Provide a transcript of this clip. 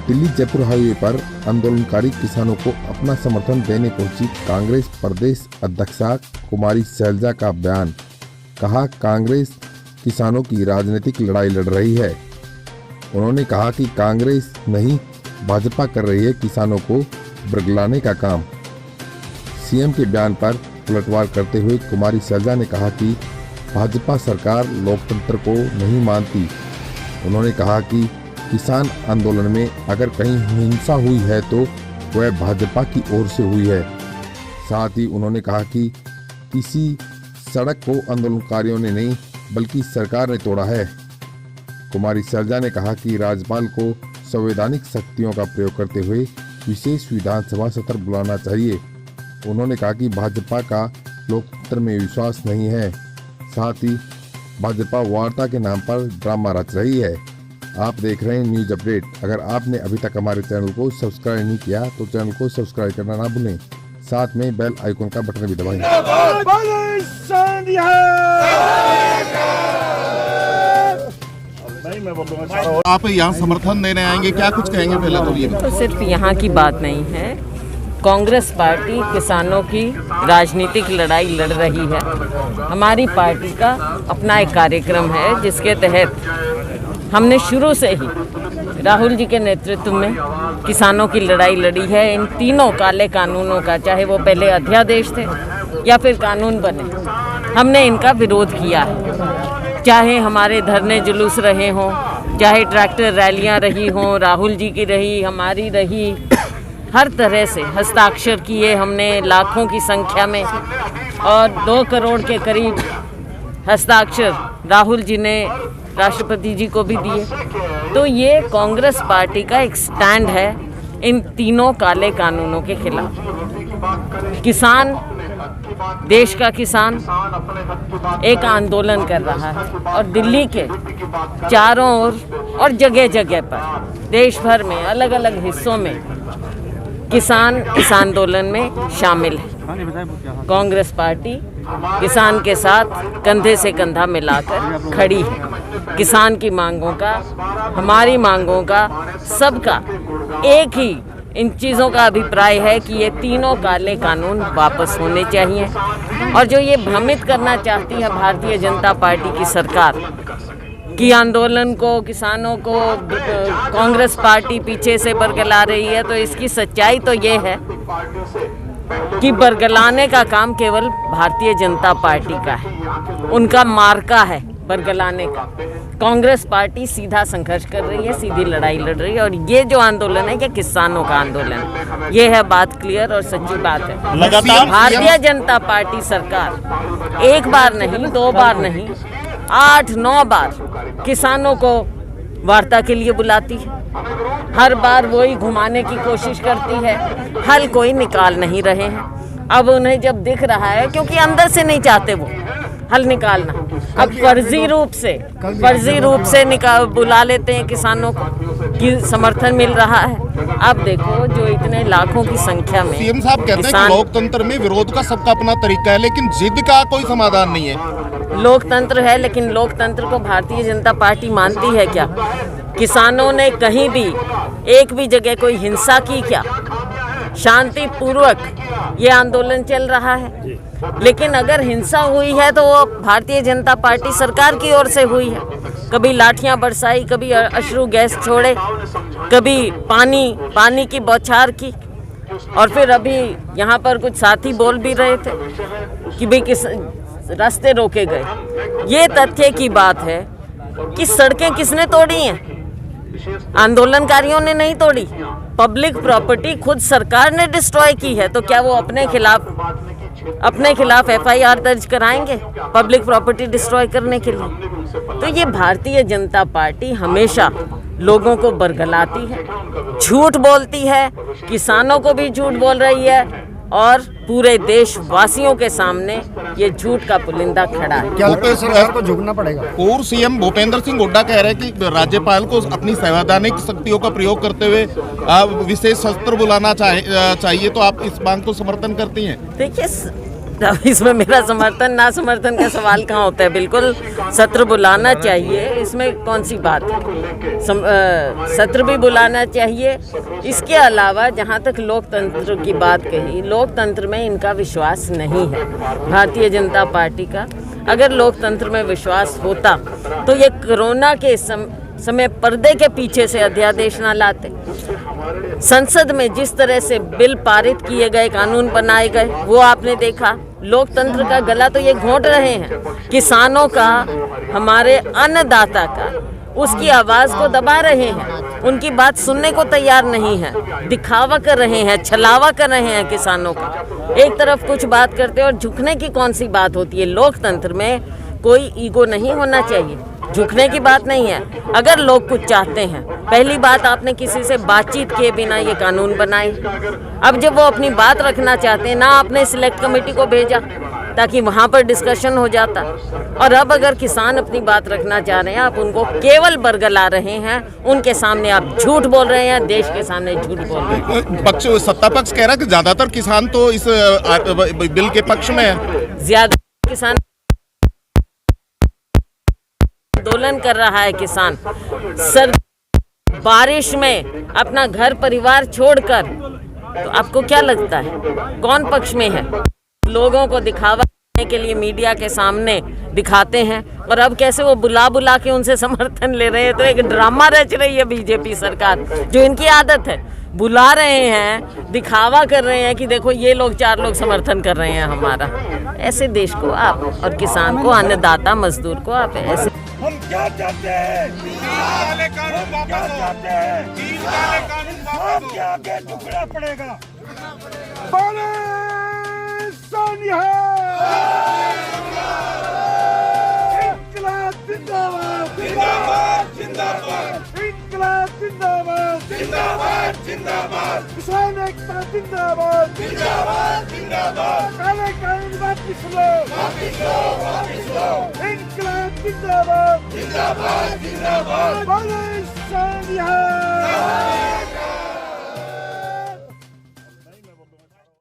Delhi Jaipur highway पर आंदोलनकारी किसानों को अपना समर्थन देने पहुंची कांग्रेस प्रदेश अध्यक्षा कुमारी शैलजा का बयान। कहा, कांग्रेस किसानों की राजनीतिक लड़ाई लड़ रही है। उन्होंने कहा कि कांग्रेस नहीं, भाजपा कर रही है किसानों को बरगलाने का काम। सीएम के बयान पर पलटवार करते हुए कुमारी शैलजा ने कहा कि भाजपा सरकार लोकतंत्र को नहीं मानती। उन्होंने कहा कि किसान आंदोलन में अगर कहीं हिंसा हुई है तो वह भाजपा की ओर से हुई है। साथ ही उन्होंने कहा कि किसी सड़क को आंदोलनकारियों ने नहीं बल्कि सरकार ने तोड़ा है। कुमारी शैलजा ने कहा कि राज्यपाल को संवैधानिक शक्तियों का प्रयोग करते हुए विशेष विधानसभा सत्र बुलाना चाहिए। उन्होंने कहा कि भाजपा का लोकतंत्र में विश्वास नहीं है। साथ ही भाजपा वार्ता के नाम पर ड्रामा रच रही है। आप देख रहे हैं न्यूज अपडेट। अगर आपने अभी तक हमारे चैनल को सब्सक्राइब नहीं किया तो चैनल को सब्सक्राइब करना ना भूलें। साथ में बेल आइकन का बटन भी दबाएं। आप यहाँ समर्थन देने आएंगे, क्या कुछ कहेंगे पहले तो ये? तो सिर्फ यहाँ की बात नहीं है, कांग्रेस पार्टी किसानों की राजनीतिक लड़ाई लड़ रही है। हमारी पार्टी का अपना एक कार्यक्रम है जिसके तहत हमने शुरू से ही राहुल जी के नेतृत्व में किसानों की लड़ाई लड़ी है। इन तीनों काले कानूनों का, चाहे वो पहले अध्यादेश थे या फिर कानून बने, हमने इनका विरोध किया है। चाहे हमारे धरने जुलूस रहे हों, चाहे ट्रैक्टर रैलियां रही हों, राहुल जी की रही, हमारी रही, हर तरह से हस्ताक्षर किए हमने लाखों की संख्या में, और 2 करोड़ के करीब हस्ताक्षर राहुल जी ने राष्ट्रपति जी को भी दिए। तो ये कांग्रेस पार्टी का एक स्टैंड है इन तीनों काले कानूनों के खिलाफ। किसान, देश का किसान एक आंदोलन कर रहा है और दिल्ली के चारों ओर और जगह जगह पर देश भर में अलग अलग हिस्सों में किसान इस आंदोलन में शामिल है। कांग्रेस पार्टी किसान के साथ कंधे से कंधा मिलाकर खड़ी है। किसान की मांगों का, हमारी मांगों का, सबका एक ही इन चीज़ों का अभिप्राय है कि ये तीनों काले कानून वापस होने चाहिए। और जो ये भ्रमित करना चाहती है भारतीय जनता पार्टी की सरकार कि आंदोलन को, किसानों को कांग्रेस पार्टी पीछे से बरगला रही है, तो इसकी सच्चाई तो ये है कि बरगलाने का काम केवल भारतीय जनता पार्टी का है। उनका मार्का है बरगलाने का। कांग्रेस पार्टी सीधा संघर्ष कर रही है, सीधी लड़ाई लड़ रही है। और ये जो आंदोलन है, ये किसानों का आंदोलन है। ये है बात क्लियर और सच्ची बात है। लगातार भारतीय जनता पार्टी सरकार एक बार नहीं, 2 बार नहीं, 8-9 बार किसानों को वार्ता के लिए बुलाती है। हर बार वही घुमाने की कोशिश करती है, हल कोई निकाल नहीं रहे हैं। अब उन्हें जब दिख रहा है, क्योंकि अंदर से नहीं चाहते वो हल निकालना, अब फर्जी रूप से बुला लेते हैं किसानों को कि समर्थन मिल रहा है। अब देखो, जो इतने लाखों की संख्या में सीएम साहब कहते हैं कि लोकतंत्र में विरोध का सबका अपना तरीका है, लेकिन जिद का कोई समाधान नहीं है। लोकतंत्र है, लेकिन लोकतंत्र को भारतीय जनता पार्टी मानती है क्या? किसानों ने कहीं भी एक भी जगह कोई हिंसा की क्या? शांतिपूर्वक ये आंदोलन चल रहा है। लेकिन अगर हिंसा हुई है तो वो भारतीय जनता पार्टी सरकार की ओर से हुई है। कभी लाठियां बरसाई, कभी अश्रु गैस छोड़े, कभी पानी की बौछार की, और फिर अभी यहाँ पर कुछ साथी बोल भी रहे थे कि भाई किस रास्ते रोके गए। ये तथ्य की बात है कि सड़कें किसने तोड़ी हैं? आंदोलनकारियों ने नहीं तोड़ी। पब्लिक प्रॉपर्टी खुद सरकार ने डिस्ट्रॉय की है, तो क्या वो अपने खिलाफ FIR दर्ज कराएंगे पब्लिक प्रॉपर्टी डिस्ट्रॉय करने के लिए? तो ये भारतीय जनता पार्टी हमेशा लोगों को बरगलाती है, झूठ बोलती है, किसानों को भी झूठ बोल रही है, और पूरे देशवासियों के सामने ये झूठ का पुलिंदा खड़ा है। क्या लगता है सरकार को झुकना पड़ेगा? पूर्व सीएम भूपेंद्र सिंह हुड्डा कह रहे हैं कि राज्यपाल को अपनी संवैधानिक शक्तियों का प्रयोग करते हुए विशेष सत्र बुलाना चाहिए, तो आप इस मांग को समर्थन करती हैं? देखिए, अब इसमें मेरा समर्थन ना समर्थन का सवाल कहाँ होता है। बिल्कुल सत्र बुलाना चाहिए, इसमें कौन सी बात है। सत्र भी बुलाना चाहिए। इसके अलावा जहाँ तक लोकतंत्र की बात कही, लोकतंत्र में इनका विश्वास नहीं है भारतीय जनता पार्टी का। अगर लोकतंत्र में विश्वास होता तो ये कोरोना के समय पर्दे के पीछे से अध्यादेश ना लाते। संसद में जिस तरह से बिल पारित किए गए, कानून बनाए गए, वो आपने देखा। लोकतंत्र का गला तो ये घोंट रहे हैं, किसानों का, हमारे अन्नदाता का, उसकी आवाज़ को दबा रहे हैं, उनकी बात सुनने को तैयार नहीं है, दिखावा कर रहे हैं, छलावा कर रहे हैं किसानों का। एक तरफ कुछ बात करते और झुकने की कौन सी बात होती है। लोकतंत्र में कोई ईगो नहीं होना चाहिए, झुकने की बात नहीं है। अगर लोग कुछ चाहते हैं, पहली बात आपने किसी से बातचीत किए बिना ये कानून बनाए। अब जब वो अपनी बात रखना चाहते हैं, ना आपने सिलेक्ट कमेटी को भेजा ताकि वहाँ पर डिस्कशन हो जाता। और अब अगर किसान अपनी बात रखना चाह रहे हैं, आप उनको केवल बरगला रहे हैं, उनके सामने आप झूठ बोल रहे हैं, देश के सामने झूठ बोल रहे हैं। सत्ता पक्ष कह रहा है कि ज्यादातर किसान तो इस बिल के पक्ष में है। ज्यादा किसान आंदोलन कर रहा है। किसान बारिश में अपना घर परिवार छोड़कर, तो आपको क्या लगता है कौन पक्ष में है? लोगों को दिखावा करने के लिए मीडिया के सामने दिखाते हैं, और अब कैसे वो बुला बुला के उनसे समर्थन ले रहे हैं। तो एक ड्रामा रच रही है बीजेपी सरकार, जो इनकी आदत है। बुला रहे हैं, दिखावा कर रहे हैं कि देखो ये लोग, 4 लोग समर्थन कर रहे हैं हमारा। ऐसे देश को आप, और किसान को, अन्नदाता मजदूर को आप ऐसे। हम क्या चाहते हैं? हम क्या चाहते हैं? आपके आगे झुकना पड़ेगा। इंकलाब जिंदाबाद, जिंदाबाद, जिंदाबाद। इंकलाब जिंदाबाद, जिंदाबाद, जिंदाबाद। किसान एकता जिंदाबाद, जिंदाबाद, जिंदाबाद। काले कानून वापिस लो, वापिस लो, वापिस लो। इंकलाब जिंदाबाद, जिंदाबाद, जिंदाबाद।